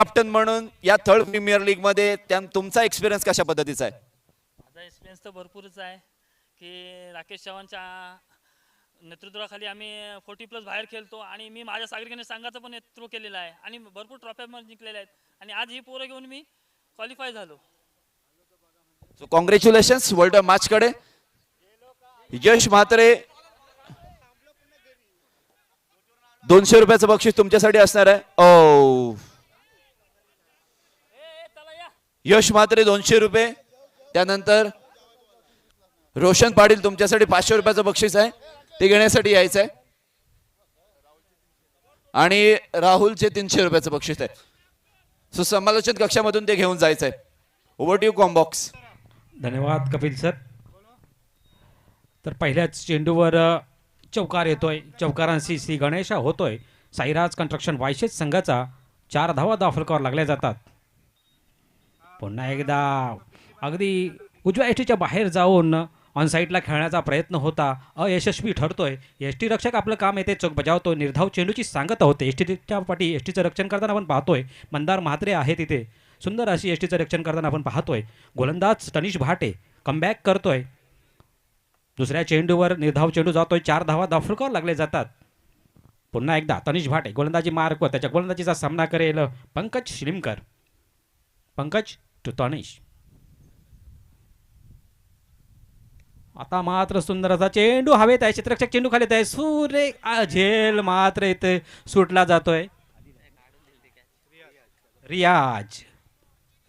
Captain म्हणून या third premier league मध्ये तुमचा एक्सपिरियन्स कशा पद्धतीचा आहे? माझा एक्सपिरियन्स तर भरपूरच आहे की राकेश चव्हाणच्या नेतृत्वाखाली आम्ही 40+ बाहेर खेळतो आणि मी माझ्या सागरिकाने संघाचं पण नेतृत्व केलेलं आहे आणि भरपूर ट्रॉफ्या पण जिंकलेल्या आहेत आणि आज ही पोरं घेऊन मी क्वालिफाय झालो. So congratulations. वर्ल्ड मॅच कडे यश म्हात्रे 200 रुपयाचं बक्षीस तुमच्यासाठी असणार आहे. ओ यश म्हात्रे 200 रुपये. त्यानंतर रोशन पाटील तुमच्यासाठी 500 रुपयाचं बक्षीस आहे, ते घेण्यासाठी यायचं आहे. आणि राहुलचे 300 रुपयाचं बक्षीस आहे. सो समालोचन कक्षामधून ते घेऊन जायचं आहे. Over to you combox. धन्यवाद कपिल सर. तर पहिल्याच चेंडूवर चौकार येतोय. चौकारांशी श्री गणेश होतोय. साईराज कन्स्ट्रक्शन वायशेष संघाचा 4 धावा दाफलकावर लागल्या जातात. पुन्हा एकदा अगदी उजव्या एसटीच्या बाहेर जाऊन ऑनसाईडला खेळण्याचा प्रयत्न होता, अयशस्वी ठरतोय. एसटी रक्षक आपलं काम येते चोख बजावतोय. निर्धाव चेंडूची सांगता होते. एसटीच्या पाठी एसटीचं रक्षण करताना आपण पाहतोय मंदार म्हात्रे आहे तिथे. सुंदर अशी एसटीचं रक्षण करताना आपण पाहतोय. गोलंदाज तनिष भाटे कमबॅक करतोय. दुसऱ्या चेंडूवर निर्धाव चेंडू जातोय. 4 धावा दाफलकावर लागले जातात. पुन्हा एकदा तनिष भाटे गोलंदाजी मार्कवर त्याच्या गोलंदाजीचा सामना करेल पंकज शिलीमकर. पंकज टू तनिष. आता मात्र सुंदर असा चेंडू हवेत आहे. क्षेत्ररक्षक चेंडू खाली आहे. सूर्य झेल मात्र इथे सुटला जातोय.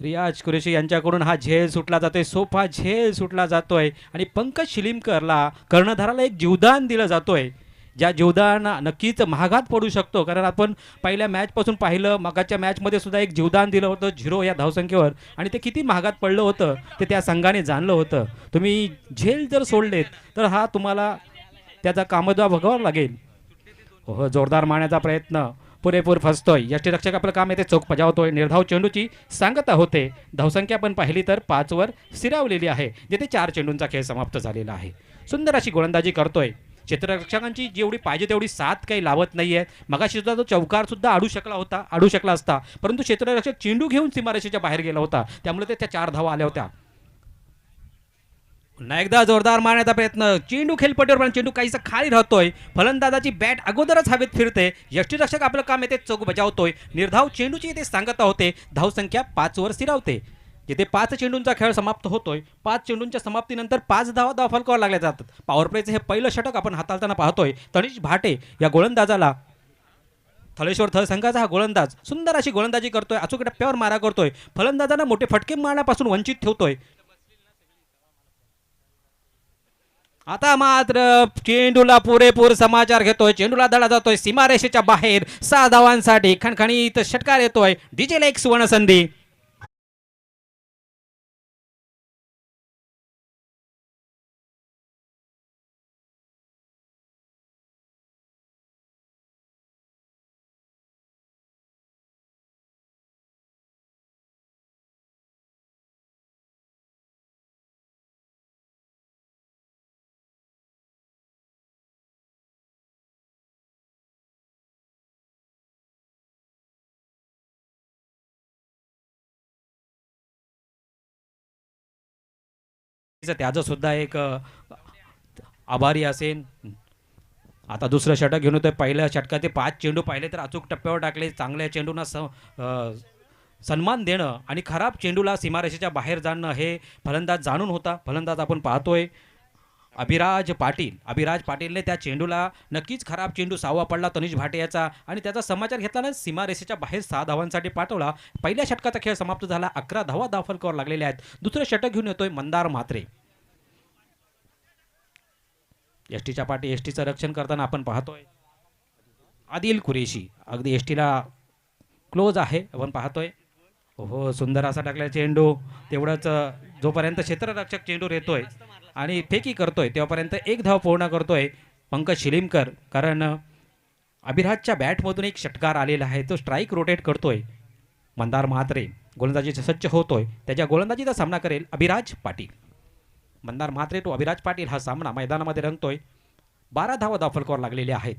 रियाज कुरेशी यांच्याकडून हा झेल सुटला जातोय. सोफा झेल सुटला जातोय आणि पंकज शिलीमकरला कर्णधाराला एक जीवदान दिलं जातोय, ज्या जीवदान नक्कीच महागात पडू शकतो. कारण आपण पहिल्या मॅचपासून पाहिलं, मगाच्या मॅचमध्ये सुद्धा एक जीवदान दिलं होतं 0 या धावसंख्येवर आणि ते किती महागात पडलं होतं ते त्या संघाने जाणलं होतं. तुम्ही झेल जर सोडलेत तर हा तुम्हाला त्याचा कामोदा भोगावा लागेल. हो, जोरदार मारण्याचा प्रयत्न पुरेपूर फसतोय. यष्टीरक्षक आपलं काम येते चोख बजावतोय. निर्धाव चेंडूची सांगता होते. धावसंख्या पण पाहिली तर 5 वर स्थिरावलेली आहे, जिथे 4 चेंडूंचा खेळ समाप्त झालेला आहे. सुंदर अशी गोलंदाजी करतोय. क्षेत्ररक्षकांची जेवढी पाहिजे तेवढी साथ काही लावत नाहीये. मगाशी सुद्धा तो चौकार सुद्धा अडू शकला असता, परंतु क्षेत्ररक्षक चेंडू घेऊन सीमारेषेच्या बाहेर गेला होता, त्यामुळे ते त्या 4 धावा आल्या होत्या. पुन्हा एकदा जोरदार मारण्याचा प्रयत्न. चेंडू खेळपट्टीवर पण चेंडू काहीसा खाली राहतोय. फलंदाजाची बॅट अगोदरच हवेत फिरते. यष्टीरक्षक आपलं काम येते चोख बजावतोय. निर्धाव चेंडूची इथे सांगता होते. धावसंख्या 5 वर स्थिरावते, जिथे 5 चेंडूंचा खेळ समाप्त होतोय. 5 चेंडूंच्या समाप्तीनंतर 5 धावा दाफलकावर लागल्या जातात. पॉवर प्लेचं हे पहिलं षटक आपण हाताळताना पाहतोय. तनिष भाटे या गोलंदाजाला थळेश्वर थळ संघाचा हा गोलंदाज सुंदर अशी गोलंदाजी करतोय. अचूक टप्प्यावर मारा करतोय. फलंदाजांना मोठे फटके मारण्यापासून वंचित ठेवतोय. आता मात्र चेंडूला पुरेपूर समाचार घेतोय. चेंडूला धडा जातोय सीमारेषेच्या बाहेर. 6 धावांसाठी खणखणीत षटकार येतोय. डीजेला एक सुवर्ण संधी. त्याचं सुद्धा एक आभारी असेल. आता दुसरं षटक घेऊन येतोय. पहिल्या षटकात ते 5 चेंडू पाहिले तर अचूक टप्प्यावर टाकले. चांगल्या चेंडूंना सन्मान देणं आणि खराब चेंडूला सीमारेषेच्या बाहेर जाणं हे फलंदाज जाणून होता. फलंदाज आपण पाहतोय अभिराज पाटीलने त्या चेंडूला नक्कीच खराब चेंडू 6वा पडला तनिष भाटे याचा आणि त्याचा समाचार घेतल्यानं सीमारेषेच्या बाहेर 6 धावांसाठी पाठवला. पहिल्या षटकाचा खेळ समाप्त झाला. 11 धावा दाफलकावर लागलेल्या आहेत. दुसरं षटक घेऊन येतोय मंदार म्हात्रे. एसटीच्या पाठी एसटीचं रक्षण करताना आपण पाहतोय आदिल कुरेशी. अगदी एसटीला क्लोज आहे आपण पाहतोय. हो, सुंदर असा टाकलेला चेंडू. तेवढंच जोपर्यंत क्षेत्ररक्षक चेंडूवर येतोय आणि फेकी करतोय तेव्हापर्यंत 1 धाव पूर्ण करतोय पंकज शिलीमकर. कारण अभिराजच्या बॅटमधून एक षटकार आलेला आहे. तो स्ट्राईक रोटेट करतोय. मंदार म्हात्रे गोलंदाजीचा सज्ज होतोय. त्याच्या गोलंदाजीचा सामना करेल अभिराज पाटील. मंदार म्हात्रे टू अभिराज पाटील हा सामना मैदानामध्ये रंगतोय. 12 धावा दाफलकावर लागलेले आहेत.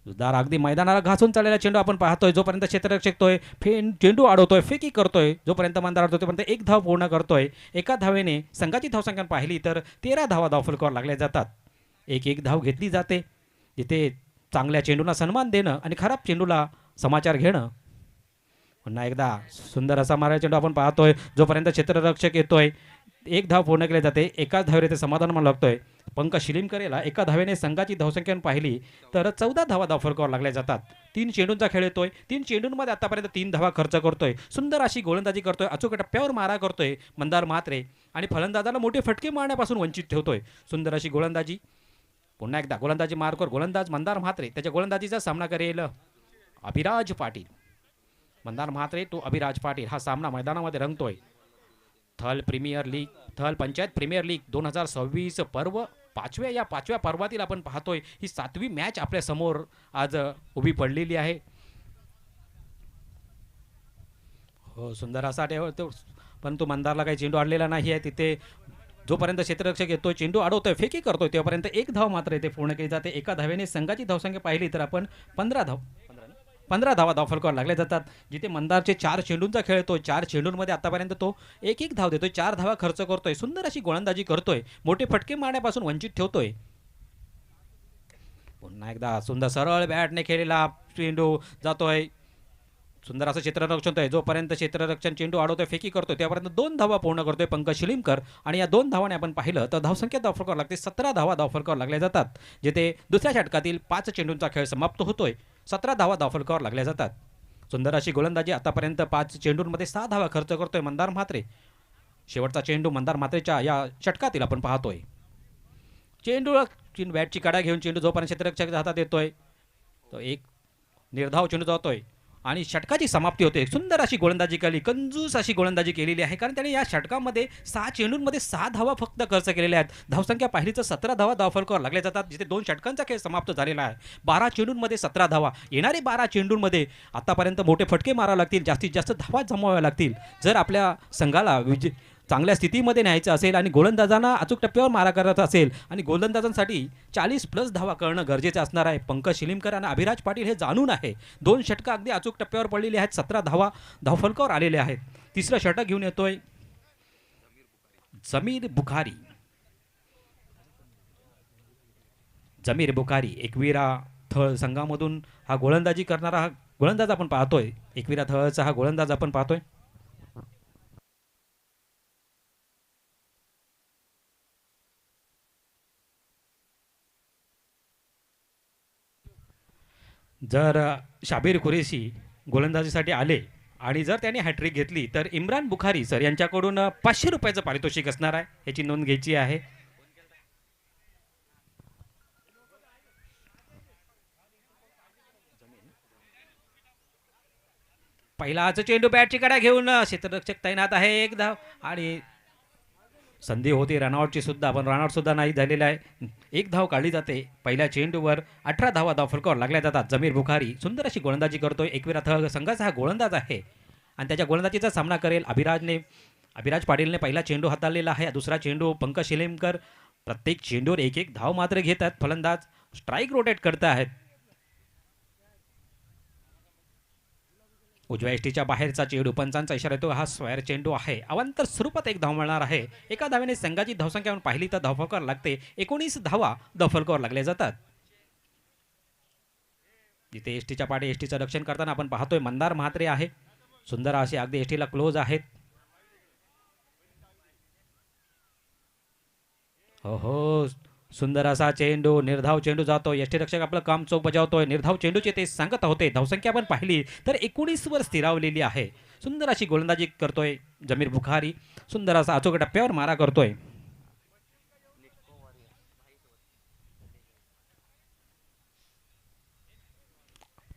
दार अगदी मैदानाला घासून चाललेला चेंडू आपण पाहतोय, जोपर्यंत क्षेत्ररक्षक तोय चेंडू अडवतोय, फेकी करतोय, जोपर्यंत मंदार अडवतोय तोपर्यंत एक धाव पूर्ण करतोय. एका धावेने संघाची धावसंख्या पाहिली तर 13 धावा धावफलकावर लागल्या जातात. एक धाव घेतली जाते. जिथे चांगल्या चेंडूला सन्मान देणं आणि खराब चेंडूला समाचार घेणं. पुन्हा एकदा सुंदर असा मारा चेंडू आपण पाहतोय, जोपर्यंत क्षेत्ररक्षक येतोय एक धाव पूर्ण केली जाते. एकाच धावेने ते समाधान म्हणू लागतोय. पंकज शिलीमकर याला एका धावेने संघाची धावसंख्या पाहिली तर 14 धावा धावफलकावर लागल्या जातात. 3 चेंडूंचा खेळ येतोय. 3 चेंडूंमध्ये आतापर्यंत 3 धावा खर्च करतोय. सुंदर अशी गोलंदाजी करतोय. अचूक टप्प्यावर मारा करतोय मंदार म्हात्रे आणि फलंदाजाला मोठे फटके मारण्यापासून वंचित ठेवतोय. सुंदर अशी गोलंदाजी. पुन्हा एकदा गोलंदाजी मार्कवर गोलंदाज मंदार म्हात्रे. त्याच्या गोलंदाजीचा सामना करेल अभिराज पाटील. मंदार म्हात्रे तो अभिराज पाटील. हा सामना मैदानामध्ये रंगतोय. थल पंचायत प्रीमियर लीग 2026 पर्व पाचव्या पर्वातील आपण पाहतोय ही 7वी मॅच आपल्या समोर आज उभी पडलेली आहे. हो, सुंदर असा परंतु मंदारला काही चेंडू अडलेला नाही आहे. तिथे जोपर्यंत क्षेत्ररक्षक येतोय चेंडू अडवतोय, फेकी करतोय, तेव्हापर्यंत एक धाव मात्र इथे पूर्ण केली जाते. एका धावेने संघाची धावसंख्या पाहिली तर आपण 15 धावा धावफलकावर लागल्या जातात. जिथे मंदारचे 4 चेंडूंचा खेळ येतोय. 4 चेंडूंमध्ये आतापर्यंत तो एक धाव देतोय. 4 धावा खर्च करतोय. सुंदर अशी गोलंदाजी करतोय. मोठे फटके मारण्यापासून वंचित ठेवतोय. पुन्हा एकदा सुंदर सरळ बॅटने खेळलेला चेंडू जातोय. सुंदर असं क्षेत्ररक्षण आहे. जोपर्यंत क्षेत्ररक्षण चेंडू अडवतोय, फेकी करतोय, त्यापर्यंत 2 धावा पूर्ण करतोय पंकज शिलीमकर. आणि या 2 धावाने आपण पाहिलं तर धावसंख्या धावफलकावर लागते. 17 धावा धावफलकावर लागल्या जातात. जिथे दुसऱ्या षटकातील 5 चेंडूंचा खेळ समाप्त होतोय. 17 धावा धावफलकावर लागल्या जातात. सुंदर अशी गोलंदाजी. आतापर्यंत 5 चेंडूंमध्ये 6 धावा खर्च करतोय मंदार म्हात्रे. शेवटचा चेंडू मंदार म्हात्रेच्या या षटकातील आपण पाहतोय. बॅटची काढा घेऊन चेंडू जोपर्यंत क्षेत्ररक्षक हातात येतोय तो एक निर्धाव चेंडू जातोय आणि षटकाची समाप्ती होते. सुंदर अशी गोलंदाजी केली, कंजूस अशी गोलंदाजी केलेली आहे. कारण त्याने या षटकामध्ये 6 चेंडूंमध्ये 6 धावा फक्त खर्च केलेल्या आहेत. धावसंख्या पाहिली तर 17 धावा धावफलकावर लागल्या जातात. जिथे 2 षटकांचा खेळ समाप्त झालेला आहे. 12 चेंडूंमध्ये 17 धावा. येणारे 12 चेंडूंमध्ये आतापर्यंत मोठे फटके मारावे लागतील. जास्तीत जास्त धावा जमवाव्या लागतील. जर आपल्या संघाला चांगल्या स्थितीमध्ये न्यायचं असेल आणि गोलंदाजांना अचूक टप्प्यावर मारा करत असेल आणि गोलंदाजांसाठी 40+ धावा करणं गरजेचं असणार आहे. पंकज शिलीमकर आणि अभिराज पाटील हे जाणून आहे. 2 षटकं अगदी अचूक टप्प्यावर पडलेली आहेत. 17 धावा धावफलकावर आलेले आहेत. तिसरं षटक घेऊन येतोय जमीर बुखारी. एकविरा थळ संघामधून हा गोलंदाजी करणारा हा गोलंदाज आपण पाहतोय. एकविरा थळचा हा गोलंदाज आपण पाहतोय. जर शाबीर कुरेशी गोलंदाजीसाठी आले आणि जर त्याने हॅट्रिक घेतली तर इम्रान बुखारी सर यांच्याकडून 500 रुपयाचं पारितोषिक असणार आहे. याची नोंद घ्यायची आहे. पहिलाच चेंडू बॅटची कडा घेऊन क्षेत्ररक्षक तैनात आहे. एक धाव आणि संधी होती रनआउटची सुद्धा, पण रनआउट सुद्धा नाही झालेला आहे. एक धाव काढली जाते. पहिल्या चेंडूवर 18 धावा धावफलकावर लागल्या जातात. जमीर बुखारी सुंदर अशी गोलंदाजी करतोय. एकविरा थळ संघाचा हा गोलंदाज आहे आणि त्याच्या गोलंदाजीचा सामना करेल अभिराज पाटीलने पहिला चेंडू हाताळलेला आहे. दुसरा चेंडू पंकज शिलीमकर. प्रत्येक चेंडूवर एक धाव मात्र घेतात. फलंदाज स्ट्राईक रोटेट करत आहेत. उजव्या एसटीच्या बाहेरचा चेंडू, पंचांचा इशारा येतो. हा स्क्वेअर चेंडू आहे. अवांतर स्वरूपात एक धाव मिळणार आहे. एका धावेने संघाची धावसंख्या पाहिली तर धावफलकावर लागते. 19 धावा धावफलकावर लागल्या जातात. जिथे एसटीच्या पाठी एसटीचं रक्षण करताना आपण पाहतोय मंदार म्हात्रे आहे. सुंदर असे अगदी एसटीला क्लोज आहेत. हो, सुंदर असा चेंडू, निर्धाव चेंडू जातो. यष्टीरक्षक आपलं काम चोख बजावतोय. निर्धाव चेंडूचे ते सांगत होते. धावसंख्या आपण पाहिली तर 19 वर स्थिरावलेली आहे. सुंदर अशी गोलंदाजी करतोय जमीर बुखारी. सुंदर असा अचूक टप्प्यावर मारा करतोय.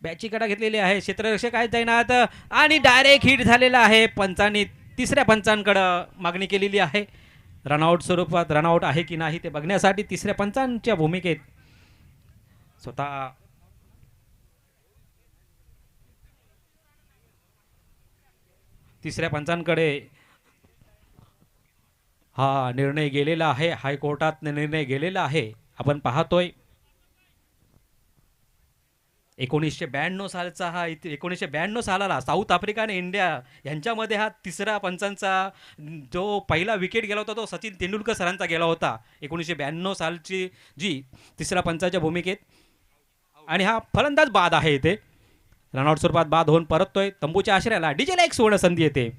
बॅटची कडा घेतलेली आहे. क्षेत्ररक्षक आहेत तैनात आणि डायरेक्ट हिट झालेला आहे. पंचांनी तिसऱ्या पंचांकडे मागणी केलेली आहे. रनआउट स्वरूपात रनआउट आहे की नाही ते बघण्यासाठी तिसऱ्या पंचांच्या भूमिकेत स्वतः तिसऱ्या पंचांकडे हा निर्णय गेलेला आहे. हायकोर्टात निर्णय गेलेला आहे. आपण पाहतोय 1992 सालचा हा 1992 सालाला साऊथ आफ्रिका आणि इंडिया यांच्यामध्ये हा तिसरा पंचांचा जो पहिला विकेट गेला होता तो सचिन तेंडुलकर सरांचा गेला होता 1992 सालची जी तिसरा पंचाच्या भूमिकेत. आणि हा फलंदाज बाद आहे इथे. रनआउट स्वरूपात बाद होऊन परततोय तंबूच्या आश्रयाला. डीजेला एक सुवर्ण संधी येते.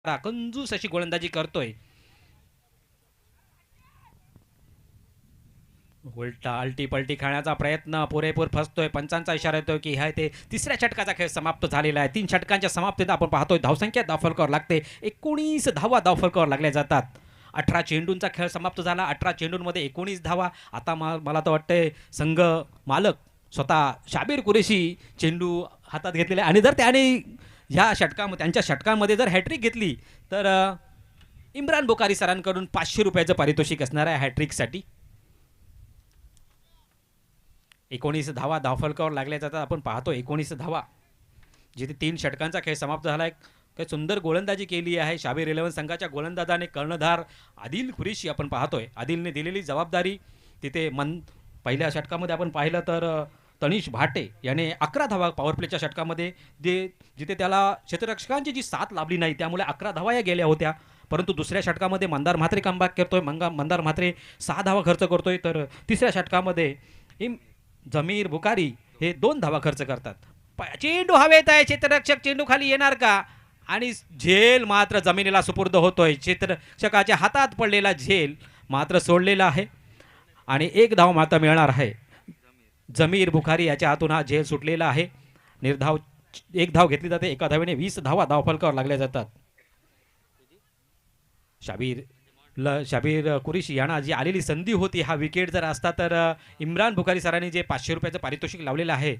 कंजूस अशी गोलंदाजी करतोय. उलटा आलटी पलटी खेळण्याचा प्रयत्न पुरेपूर फसतोय. पंचांचा इशारा येतोय की ह्या ते तिसऱ्या षटकाचा खेळ समाप्त झालेला आहे. 3 षटकांच्या समाप्तीत आपण पाहतोय धावसंख्या धावफलकावर लागते. 19 धावा धावफलकावर लागल्या जातात. 18 चेंडूंचा खेळ समाप्त झाला. 18 चेंडूंमध्ये 19 धावा. आता मला तर वाटतंय संघ मालक स्वतः शाबीर कुरेशी चेंडू हातात घेतलेले आणि जर त्याने ह्या त्यांच्या षटकांमध्ये जर हॅट्रिक घेतली तर इम्रान बुखारी सरांकडून 500 रुपयाचं पारितोषिक असणार आहे हॅट्रिकसाठी. 19 धावा धावफलकावर लागल्या जातात. आपण पाहतो 19 धावा जिथे 3 षटकांचा खेळ समाप्त झाला आहे. काही सुंदर गोलंदाजी केली आहे शाबीर 11 संघाच्या गोलंदाजाने. कर्णधार आदिल कुरेशी आपण पाहतोय. आदिलने दिलेली जबाबदारी तिथे पहिल्या षटकामध्ये आपण पाहिलं तर तनिष भाटे याने 11 धावा पॉवर प्लेच्या षटकामध्ये जिथे त्याला क्षेत्ररक्षकांची जी साथ लाभली नाही त्यामुळे 11 धावा या गेल्या होत्या. परंतु दुसऱ्या षटकामध्ये मंदार म्हात्रे कमबॅक करतोय. मंदार म्हात्रे 6 धावा खर्च करतोय. तर तिसऱ्या षटकामध्ये जमीर बुखारी हे 2 धावा खर्च करतात. चेंडू हवेत आहे. क्षेत्ररक्षक चेंडू खाली येणार का? आणि झेल मात्र जमिनीला सुपूर्द होतोय. क्षेत्ररक्षकाच्या हातात पडलेला झेल मात्र सोडलेला आहे आणि 1 धाव मात्र मिळणार आहे. जमीर बुखारी याच्या हातून हा झेल सुटलेला आहे. निर्धाव 1 धाव घेतली जाते. एका धावेने 20 धावा धावफलकावर लागल्या जातात. शाबीर कुरेशी यांना जी आलेली संधी होती हा विकेट जर असता तर इम्रान बुखारी सरांनी जे 500 रुपयाचं पारितोषिक लावलेलं आहे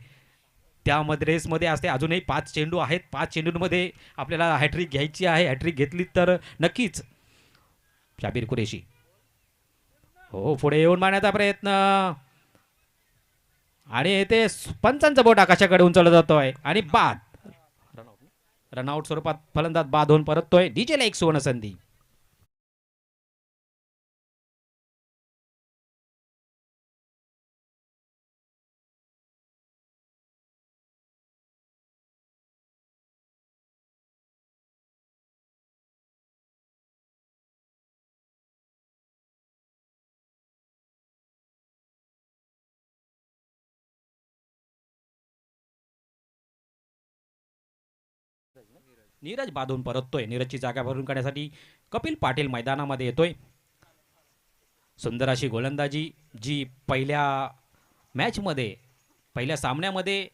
त्यामध्ये रेसमध्ये असते. अजूनही 5 चेंडू आहेत. 5 चेंडूंमध्ये आपल्याला हॅट्रिक घ्यायची आहे. हॅट्रिक घेतली तर नक्कीच शाबीर कुरेशी हो पुढे येऊन मारण्याचा प्रयत्न आणि ते पंचांचं बोट आकाशाकडे उंचवलं जातोय आणि बाद. रनआउट स्वरूपात फलंदाज बाद होऊन परततोय. डीजेला एक सुवर्ण संधी. नीरज बांधून परततोय. नीरजची जागा भरून काढण्यासाठी कपिल पाटील मैदानामध्ये येतोय. सुंदर अशी गोलंदाजी जी पहिल्या सामन्यामध्ये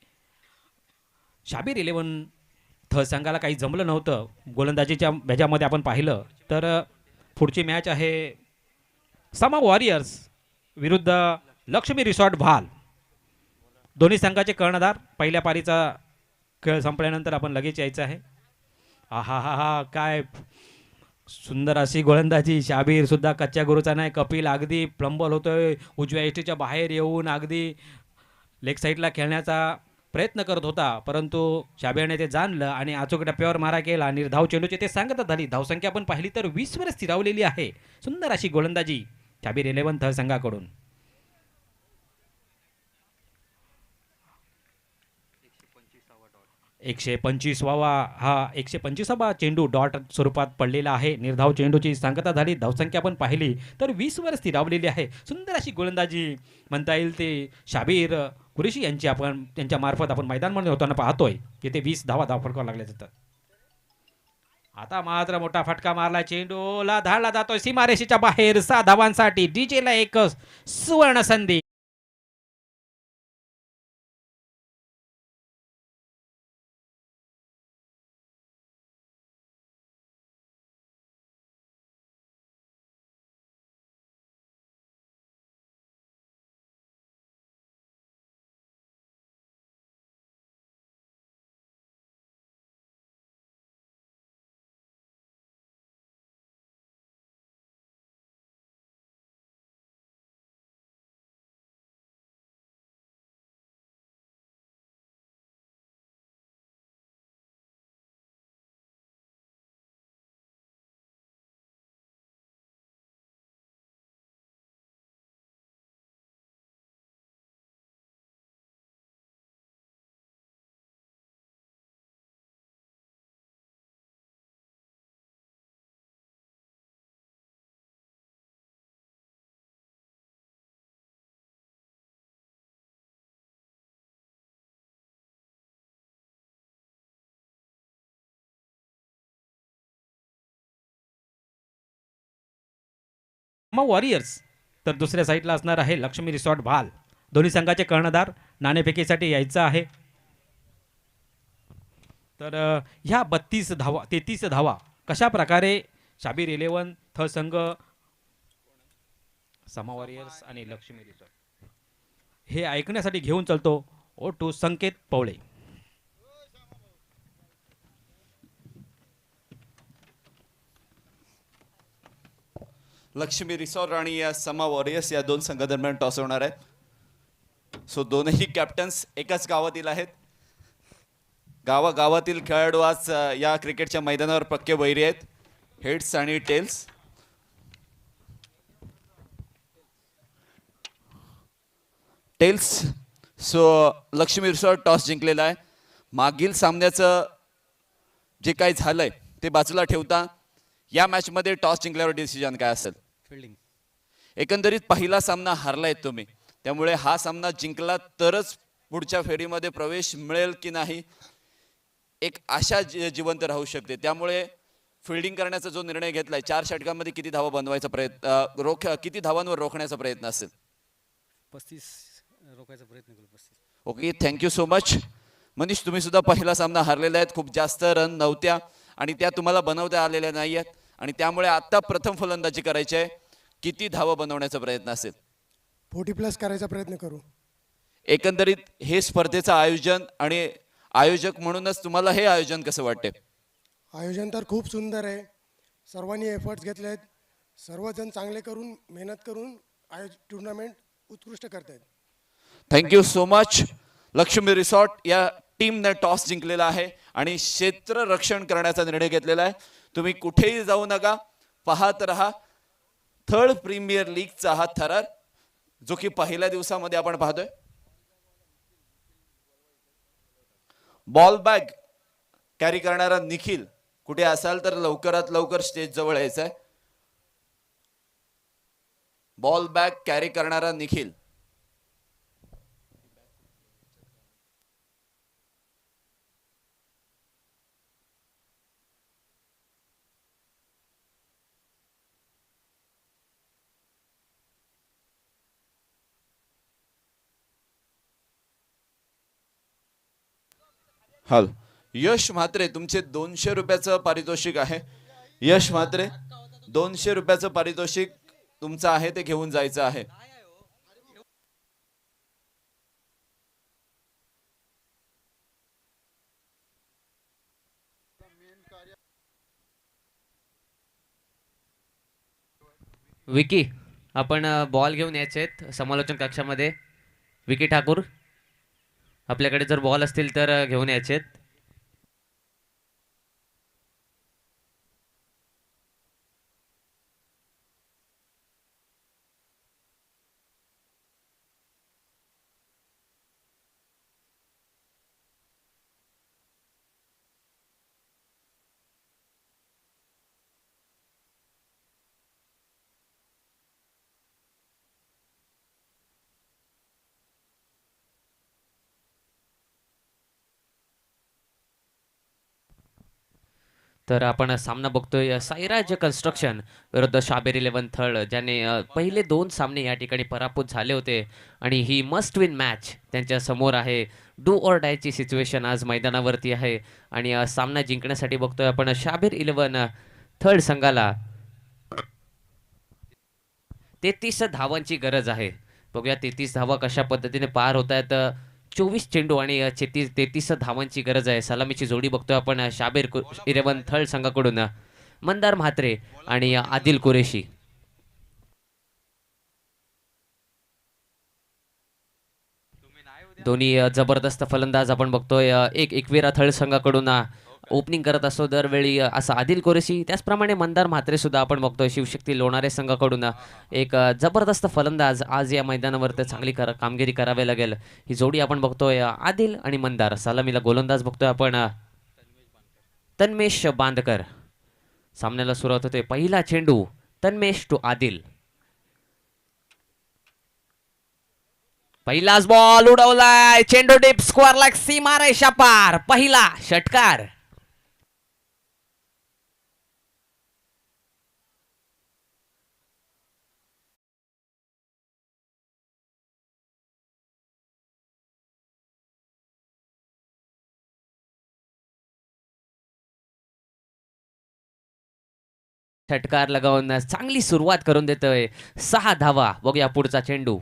शाबीर 11 संघाला काही जमलं नव्हतं. गोलंदाजीच्या ह्याच्यामध्ये आपण पाहिलं तर पुढची मॅच आहे समा वॉरियर्स विरुद्ध लक्ष्मी रिसॉर्ट भाल. दोन्ही संघाचे कर्णधार. पहिल्या पारीचा खेळ संपल्यानंतर आपण लगेच यायचं आहे. हा काय सुंदर अशी गोलंदाजी. शाबीर सुद्धा कच्च्या गुरुचा नाही. कपिल अगदी प्लंबल होतोय. उजव्या एष्टीच्या बाहेर येऊन अगदी लेग साईडला खेळण्याचा प्रयत्न करत होता परंतु शाबीरने ते जाणलं आणि अचूक टप्प्यावर मारा केला. निर्धाव चेंडूची ते सांगत झाली. धावसंख्या आपण पाहिली तर 20 वर स्थिरावलेली आहे. सुंदर अशी गोलंदाजी शाबीर 11 थळ संघाकडून. एकशे 125वा हा 125वा चेंडू डॉट स्वरूपात पडलेला आहे. निर्धाव चेंडूची सांगता झाली, धावसंख्या पण पाहिली तर 20वर स्थिरावलेली आहे. सुंदर अशी गोलंदाजी म्हणता येईल ते शाबीर कुरेशी यांची आपण त्यांच्या मार्फत आपण मैदानमध्ये होताना पाहतोय की ते 20 धावा फटकावं लागले जातात. आता मात्र मोठा फटका मारला, चेंडूला धाडला जातोय सीमारेषेच्या बाहेर. 6 धावांसाठी डीजेला एक सुवर्ण संधी. मग वॉरियर्स तर दुसऱ्या साईडला असणार आहे लक्ष्मी रिसॉर्ट भाल. दोन्ही संघाचे कर्णधार नाणेफेकीसाठी यायचं आहे. तर ह्या 33 धावा कशा प्रकारे शाबीर 11 थळ संघ, समा वॉरियर्स आणि लक्ष्मी रिसॉर्ट हे ऐकण्यासाठी घेऊन चलतो ओ टू संकेत पवळे. लक्ष्मी रिसॉर्ट आणि या समा वॉरियर्स या दोन संघादरम्यान टॉस होणार आहे. सो दोनही कॅप्टन्स एकाच गावातील आहेत. गावागावातील खेळाडू आज या क्रिकेटच्या मैदानावर पक्के वैरी आहेत. हेड्स आणि tails. Tails. So Lakshmi resort toss जिंकलेला आहे. मागील सामन्याचं जे काही झालंय ते बाजूला ठेवता या मॅचमध्ये टॉस जिंकल्यावर डिसिजन काय असेल? फिल्डिंग. एकंदरीत पहिला सामना हारलाय तुम्ही, त्यामुळे हा सामना जिंकला तरच पुढच्या फेरीमध्ये प्रवेश मिळेल की नाही एक आशा जिवंत राहू शकते. त्यामुळे फिल्डिंग करण्याचा जो निर्णय घेतलाय, 4 षटकांमध्ये किती धावा बनवायचा प्रयत्न, किती धावांवर रोखण्याचा प्रयत्न असेल? 35 रोखायचा प्रयत्न करू. 35. Okay, thank you so much. Manish, तुम्ही सुद्धा पहिला सामना हारलेला आहेत. खूप जास्त रन नव्हत्या आणि त्या तुम्हाला बनवता आलेल्या नाही आहेत आणि त्यामुळे आता प्रथम फलंदाजी करायची आहे. किती धावा बनवण्याचा प्रयत्न असेल? 40+ करायचा प्रयत्न करू. एकंदरीत हे स्पर्धेचं आयोजन आणि आयोजक म्हणूनच तुम्हाला हे आयोजन कसं वाटते? आयोजन तर खूप सुंदर आहे. सर्वांनी एफर्ट्स घेतले आहेत. सर्वजण चांगले करून मेहनत करून टुर्नामेंट उत्कृष्ट करतायत. Thank you so much. Lakshmi resort या टीमने टॉस जिंकलेला आहे आणि क्षेत्र रक्षण करण्याचा निर्णय घेतलेला आहे. तुम्ही कुठेही जाऊ नका, पाहत रहा. थर्ड प्रीमियर लीगचा हा थरार जो की पहिल्या दिवसामध्ये आपण पाहतोय. बॉल बॅग कॅरी करणारा निखिल, कुठे असाल तर लवकरात लवकर स्टेज जवळ यायचंय. बॉल बॅग कॅरी करणारा निखिल. हल यश म्हात्रे, तुमचे 200 रुपयाचं पारितोषिक आहे. यश म्हात्रे, 200 रुपयाचं पारितोषिक तुमचं आहे, ते घेऊन जायचं आहे. विकी, आपण बॉल घेऊन यायचे आहेत समालोचन कक्षामध्ये. विकी ठाकूर, आपल्याकडे जर बॉल असतील तर घेऊन यायचे आहेत. तर आपण सामना बघतोय साईराज कन्स्ट्रक्शन विरुद्ध शाबेर 11 थर्ड, ज्याने पहिले 2 सामने या ठिकाणी पराभूत झाले होते आणि ही मस्ट विन मॅच त्यांच्या समोर आहे. डू ऑर डायची सिच्युएशन आज मैदानावरती आहे आणि सामना जिंकण्यासाठी बघतोय आपण शाबेर 11 थर्ड संघाला 33 धावांची गरज आहे. बघूया 33 धावा कशा पद्धतीने पार होत आहेत. 24 चेंडू आणि 33 धावांची गरज आहे. सलामीची जोडी बघतोय आपण शाबेर 11 थर्ड संघाकडून मंदार म्हात्रे आणि आदिल कुरेशी. दोन्ही जबरदस्त फलंदाज आपण बघतोय. एक एकविरा थर्ड संघाकडून ओपनिंग करत असतो दरवेळी असा आदिल कुरेशी. त्याचप्रमाणे मंदार म्हात्रे सुद्धा आपण बघतोय शिवशक्ती लोणारे संघाकडून एक जबरदस्त फलंदाज आज या मैदानावर तर चांगली कामगिरी करावी लागेल. ही जोडी आपण बघतोय आदिल आणि मंदार. सलामीला गोलंदाज बघतोय आपण तन्मेश बांदकर. सामन्याला सुरुवात होते. पहिला चेंडू तन्मेश टू आदिल. पहिलाच बॉल उडवलाय. चेंडू डीप स्क्वेअर लाईक सीमा रेषा पार. पहिला षटकार. षटकार लगावून चांगली सुरुवात करून देतोय. 6 धावा. बघूया पुढचा चेंडू.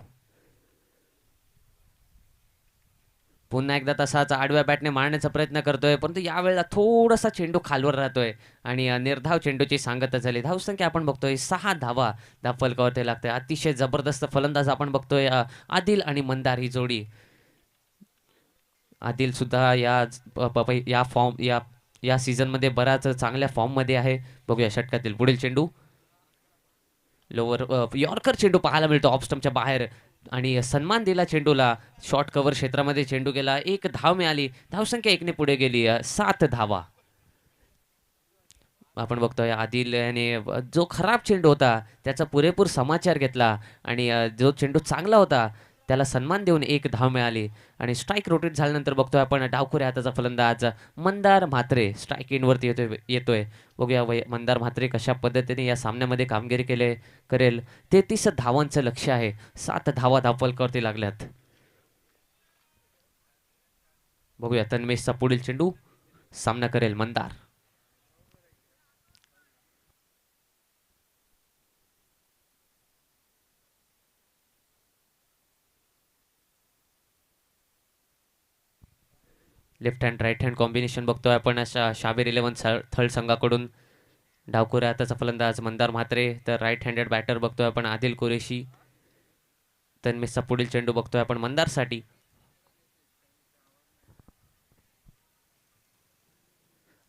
पुन्हा एकदा तसाच आडव्या बॅटने मारण्याचा प्रयत्न करतोय, परंतु यावेळेला थोडासा चेंडू खालवर राहतोय आणि निर्धाव चेंडूची सांगता झाली. धावसंख्या आपण बघतोय 6 धावा धाव फलकावरती लागते. अतिशय जबरदस्त फलंदाज आपण बघतोय आदिल आणि मंदार ही जोडी. आदिल सुद्धा या फॉर्म या सीझनमध्ये बराच चांगल्या फॉर्ममध्ये आहे. बघूया षटकातील पुढील चेंडू. लोवर यॉर्कर चेंडू पाहायला मिळतो ऑफ स्टंपच्या बाहेर आणि सन्मान दिला चेंडूला. शॉर्ट कव्हर क्षेत्रामध्ये चेंडू गेला. 1 धाव मिळाली. धावसंख्या 1 ने पुढे गेली. 7 धावा. आपण बघतोय आदिल याने जो खराब चेंडू होता त्याचा पुरेपूर समाचार घेतला आणि जो चेंडू चांगला होता त्याला सन्मान देऊन 1 धाव मिळाली आणि स्ट्राईक रोटेट झाल्यानंतर बघतोय आपण डावखुऱ्या हाताचा फलंदाज मंदार म्हात्रे स्ट्राईक इनवरती येतोय. बघूया मंदार म्हात्रे कशा पद्धतीने या सामन्यामध्ये कामगिरी करेल. 33 धावांचं लक्ष्य आहे. 7 धावा धावफलकावरती लागल्यात. बघूया तन्मेशचा पुढील चेंडू. सामना करेल Mandar. Left hand right hand combination बघतोय आपण अशा शाबेर 11 थर्ड संघाकडून. डावखुऱ्या हाताचा फलंदाज मंदार म्हात्रे तर राईट हँडेड बॅटर बघतोय आपण आदिल कुरेशी. तन्मेशचा पुढील चेंडू बघतोय आपण मंदारसाठी.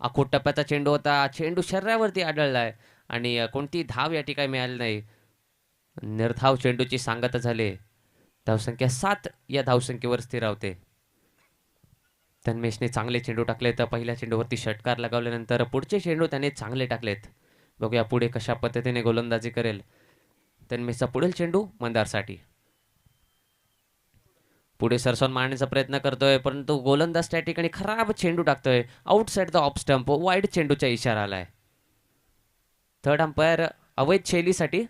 आखूट टप्प्याचा चेंडू होता. चेंडू शरीरावरती आढळलाय आणि कोणती धाव या ठिकाणी मिळाली नाही. निर्धाव चेंडूची सांगता झाली. धावसंख्या 7 या धावसंख्येवर स्थिरावते. तन्मेशने चांगले चेंडू टाकले. तर पहिल्या चेंडूवरती षटकार लगावल्यानंतर पुढचे चेंडू त्याने चांगले टाकलेत. बघूया पुढे कशा पद्धतीने गोलंदाजी करेल. तन्मेशचा पुढील चेंडू मंदारसाठी. पुढे सरसवून मारण्याचा प्रयत्न करतोय, परंतु गोलंदाज त्या ठिकाणी खराब चेंडू टाकतोय. Outside the off stump. Wide चेंडूचा इशारा आलाय. थर्ड अंपायर अवैध शैलीसाठी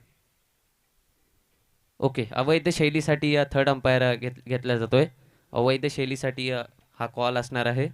अवैध शैलीसाठी थर्ड अंपायर घेतला जातोय. अवैध शैलीसाठी हा कॉल असणार आहे.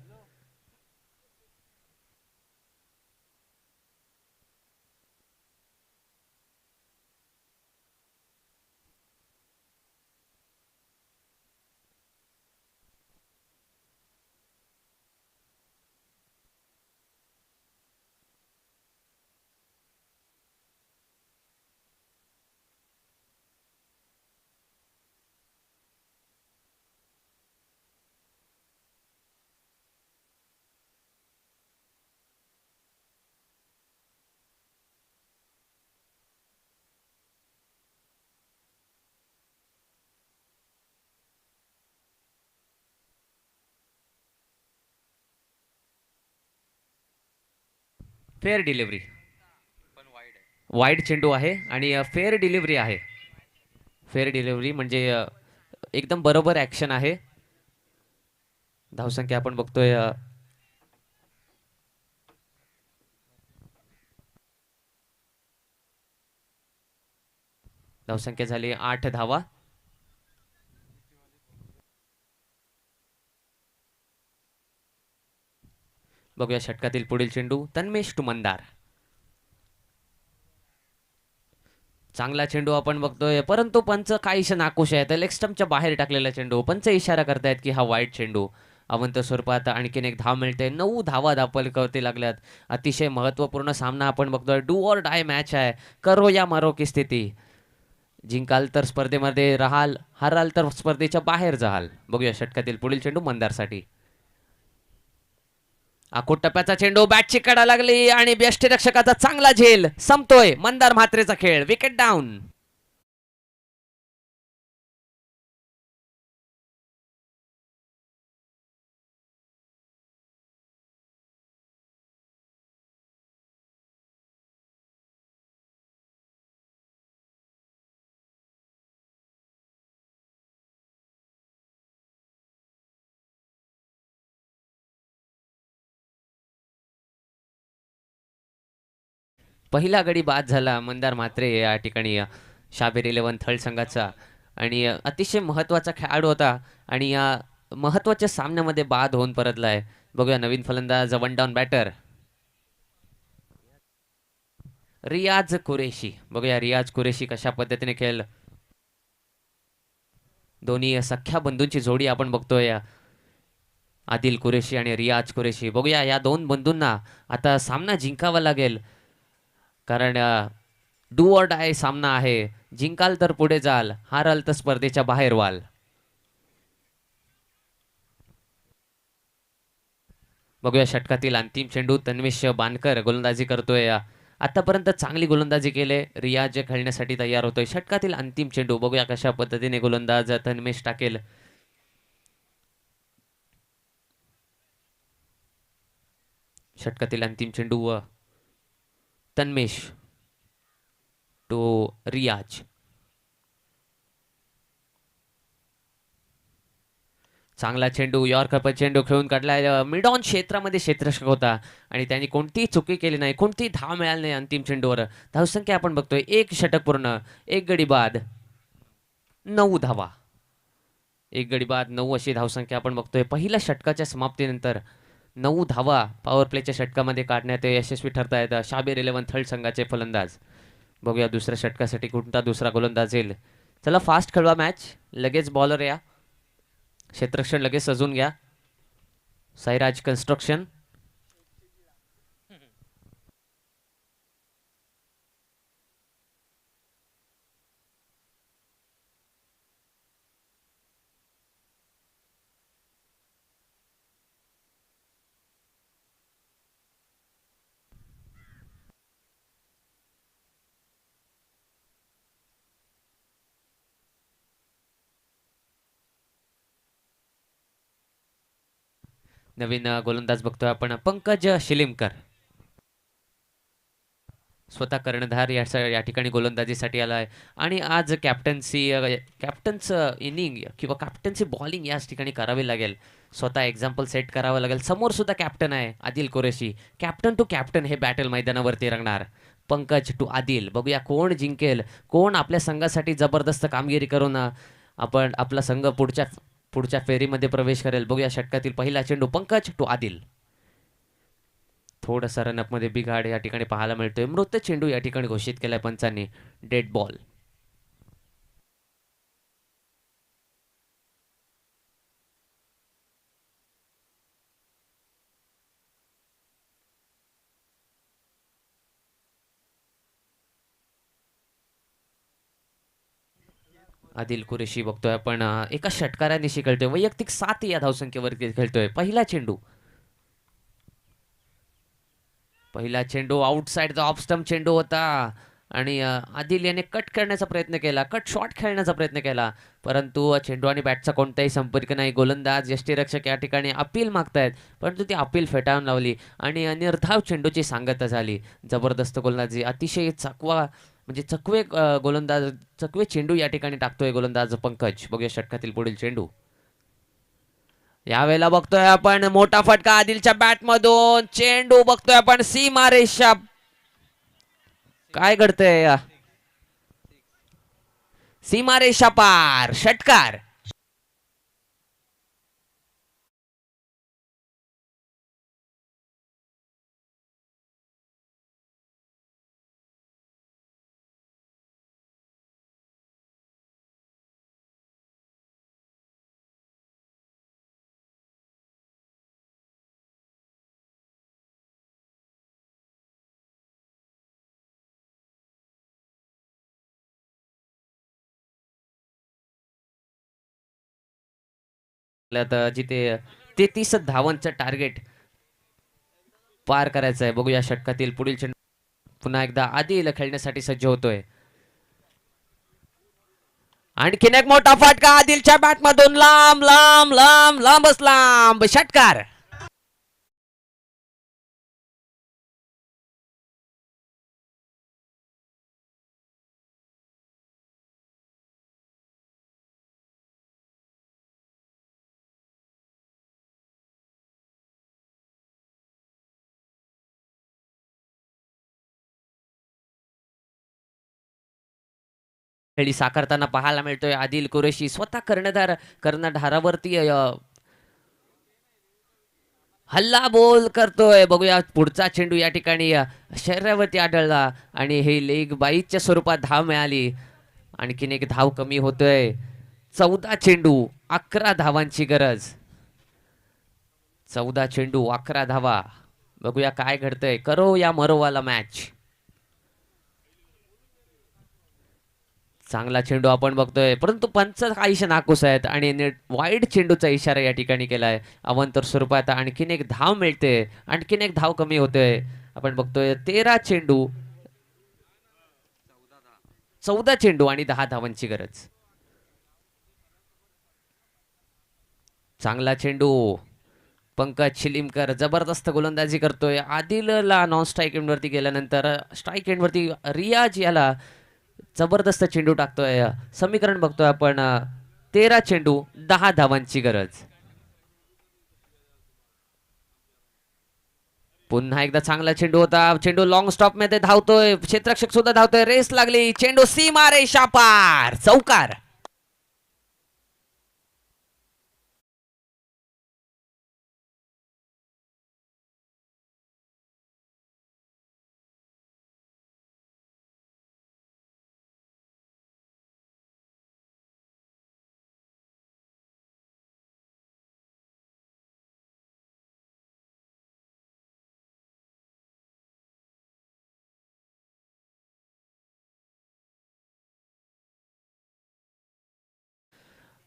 Fair delivery. वाईड चेंडू आहे आणि फेअर डिलिव्हरी आहे. फेअर डिलिव्हरी म्हणजे एकदम बरोबर ॲक्शन आहे. धावसंख्या आपण बघतोय धावसंख्या झाली 8 धावा. बघूया षटकातील पुढील चेंडू तन्मेश टू मंदार. चांगला चेंडू आपण बघतोय, परंतु पंच काहीशे नाखुश आहेत. लेग स्टंपच्या बाहेर टाकलेला चेंडू. पंच इशारा करतायत की हा वाईट चेंडू. अवंत स्वरूपात आणखीन एक धाव मिळते. 9 धावा दाखल लागल्यात. अतिशय महत्त्वपूर्ण सामना आपण बघतोय. डू ऑर डाय मॅच आहे. करो या मरो की स्थिती. जिंकाल तर स्पर्धेमध्ये राहाल, हाराल तर स्पर्धेच्या बाहेर जाल. बघूया षटकातील पुढील चेंडू मंदारसाठी. आखूट टप्प्याचा चेंडू, बॅटची कडा लागली आणि यष्टीरक्षकाचा चांगला झेल. संपतोय मंदार म्हात्रेचा खेळ. Wicket down. पहिला गडी बाद झाला मंदार म्हात्रे या ठिकाणी शाबेर 11 थळ संघाचा. आणि अतिशय महत्त्वाचा खेळाडू होता आणि या महत्त्वाच्या सामन्यामध्ये बाद होऊन परतलाय. बघूया नवीन फलंदाज वन डाऊन बॅटर रियाज कुरेशी. बघूया रियाज कुरेशी कशा पद्धतीने खेळ. दोन्ही सख्या बंधूंची जोडी आपण बघतोय, आदिल कुरेशी आणि रियाज कुरेशी. बघूया या दोन बंधूंना आता सामना जिंकावा लागेल, कारण डू ऑर डाय सामना आहे. जिंकाल तर पुढे जाल, हाराल तर स्पर्धेच्या बाहेर व्हाल. बघूया षटकातील अंतिम चेंडू तन्मेश बानकर गोलंदाजी करतोय. आतापर्यंत चांगली गोलंदाजी केले. रियाज खेळण्यासाठी तयार होतोय. षटकातील अंतिम चेंडू बघूया कशा पद्धतीने गोलंदाज तन्मेश टाकेल. षटकातील अंतिम चेंडू तन्मेश टू रियाज. चांगला चेंडू, यॉर्कर चेंडू खेळून काढलाय. मिड ऑन क्षेत्रामध्ये क्षेत्ररक्षक होता आणि त्यांनी कोणतीही चुकी केली नाही, कोणतीही धाव मिळाली नाही अंतिम चेंडूवर. धावसंख्या आपण बघतोय 1 षटक पूर्ण, 1 गडी बाद, 9 धावा. 1 गडी बाद, 9 अशी धावसंख्या आपण बघतोय. पहिल्या षटकाच्या समाप्तीनंतर 9 धावा पॉवर प्लेच्या षटकामध्ये काढण्यात यशस्वी ठरतायत शाबेर 11 थळ संघाचे फलंदाज. बघूया दुसऱ्या षटकासाठी कोणता दुसरा गोलंदाज येईल. चला फास्ट खेळवा मॅच. लगेच बॉलर या, क्षेत्ररक्षण लगेच सजून घ्या. साईराज कन्स्ट्रक्शन. नवीन गोलंदाज बघतोय आपण पंकज शिलीमकर. स्वतः कर्णधार या ठिकाणी गोलंदाजीसाठी आलाय आणि आज कॅप्टन्स इनिंग किंवा कॅप्टन्सी बॉलिंग याच ठिकाणी करावी लागेल. स्वतः एक्झाम्पल सेट करावं लागेल. समोर सुद्धा कॅप्टन आहे Adil Qureshi. Captain to captain हे बॅटल मैदानावरती रंगणार. पंकज टू आदिल. बघूया कोण जिंकेल, कोण आपल्या संघासाठी जबरदस्त कामगिरी करून आपण आपला संघ पुढच्या फेरीमध्ये प्रवेश करेल. बघूया षटकातील पहिला चेंडू पंकज टू आदिल. थोडंसं रनअपमध्ये बिघाड या ठिकाणी पाहायला मिळतोय. मृत चेंडू या ठिकाणी घोषित केलाय पंचांनी, डेड बॉल. आदिल कुरेशी बघतोय आपण एका षटकारानिशी खेळतोय. वैयक्तिक 7 या धावसंख्येवर खेळतोय. पहिला चेंडू आउटसाइड द ऑफ स्टंप चेंडू होता आणि आदिल याने कट करण्याचा प्रयत्न केला, कट शॉट खेळण्याचा प्रयत्न केला, परंतु चेंडू आणि बॅटचा कोणताही संपर्क नाही. गोलंदाज यष्टीरक्षक या ठिकाणी अपील मागतायत, परंतु ती अपील फेटाळून लावली आणि निर्धाव चेंडूची सांगता झाली. जबरदस्त गोलंदाजी, अतिशय चकवे चेंडू या ठिकाणी टाकतोय गोलंदाज पंकज. बघूया षटकातील पुढील चेंडू. यावेळेला बघतोय आपण मोठा फटका आदिलच्या बॅट मधून. चेंडू बघतोय आपण सीमारेषा. काय घडतंय सीमारेषा पार, षटकार. आता जिथे 33 धावांचं टार्गेट पार करायचं आहे. बघूया षटकातील पुढील चेंडू पुन्हा एकदा आदिल खेळण्यासाठी सज्ज होतोय. आणखीन एक मोठा फटका आदिलच्या बॅट मधून लांब लांब लांब लांबच लांब, षटकार. खेळी साकारताना पाहायला मिळतोय. आदिल कुरेशी स्वतः कर्णधारावरती हल्ला बोल करतोय. बघूया पुढचा चेंडू या ठिकाणी शरीरावरती आढळला आणि हे लेग बाईच्या स्वरूपात धाव मिळाली. आणखीन एक धाव कमी होतोय. 14 चेंडू 11 धावांची गरज. 14 चेंडू 11 धावा. बघूया काय घडतंय. करो या मरोवाला मॅच. चांगला चेंडू आपण बघतोय, परंतु पंच काहीशे नाखुश आहेत आणि वाईड चेंडूचा इशारा या ठिकाणी केलाय. अवंतर स्वरूपात आणखीन एक धाव मिळते, आणखीन एक धाव कमी होतोय. आपण बघतोय 13 चेंडू 14 चेंडू आणि 10 धावांची गरज. चांगला चेंडू. पंकज शिलीमकर जबरदस्त गोलंदाजी करतोय. आदिलला नॉन स्ट्राईक एंडवरती गेल्यानंतर स्ट्राईक एंडवरती रियाज याला जबरदस्त चेंडू टाकतोय. समीकरण बघतोय आपण. 13 चेंडू 10 धावांची गरज. पुन्हा एकदा चांगला चेंडू होता. चेंडू लॉंग स्टॉप मध्ये धावतोय. क्षेत्ररक्षक सुद्धा धावतोय. रेस लागली. चेंडू सीमारेषा पार, चौकार.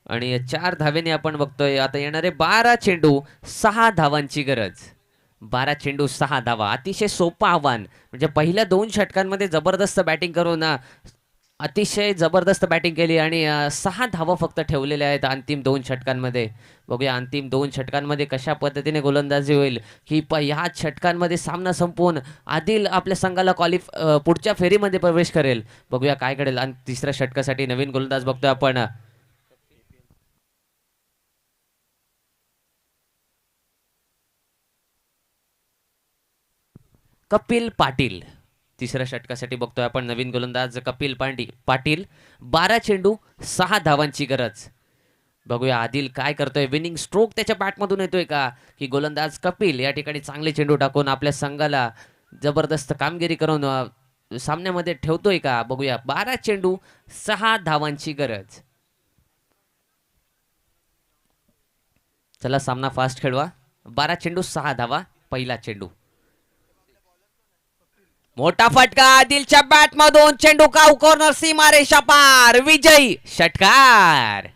आणि 4 धावेने आपण बघतोय. आता येणारे 12 चेंडू 6 धावांची गरज. 12 चेंडू 6 धावा. अतिशय सोपं आव्हान. म्हणजे पहिल्या 2 षटकांमध्ये जबरदस्त बॅटिंग करून अतिशय जबरदस्त बॅटिंग केली आणि 6 धावा फक्त ठेवलेल्या आहेत अंतिम 2 षटकांमध्ये. बघूया अंतिम 2 षटकांमध्ये कशा पद्धतीने गोलंदाजी होईल, की ह्या षटकांमध्ये सामना संपवून आदिल आपल्या संघाला पुढच्या फेरीमध्ये प्रवेश करेल. बघूया काय घडेल. आणि तिसऱ्या षटकासाठी नवीन गोलंदाज बघतोय आपण. कपिल पाटील. तिसऱ्या षटकासाठी बघतोय आपण नवीन गोलंदाज कपिल पाटील. 12 चेंडू 6 धावांची गरज. बघूया आदिल काय करतोय. विनिंग स्ट्रोक त्याच्या बॅटमधून येतोय का, की गोलंदाज कपिल या ठिकाणी चांगले चेंडू टाकून आपल्या संघाला जबरदस्त कामगिरी करून सामन्यामध्ये ठेवतोय का. बघूया. 12 चेंडू 6 धावांची गरज. चला सामना फास्ट खेळवा. 12 चेंडू 6 धावा. पहिला चेंडू. मोठा फटका आदिलच्या बॅट मधून. चेंडू काव कॉर्नर सीमारेषा पार. विजयी षटकार.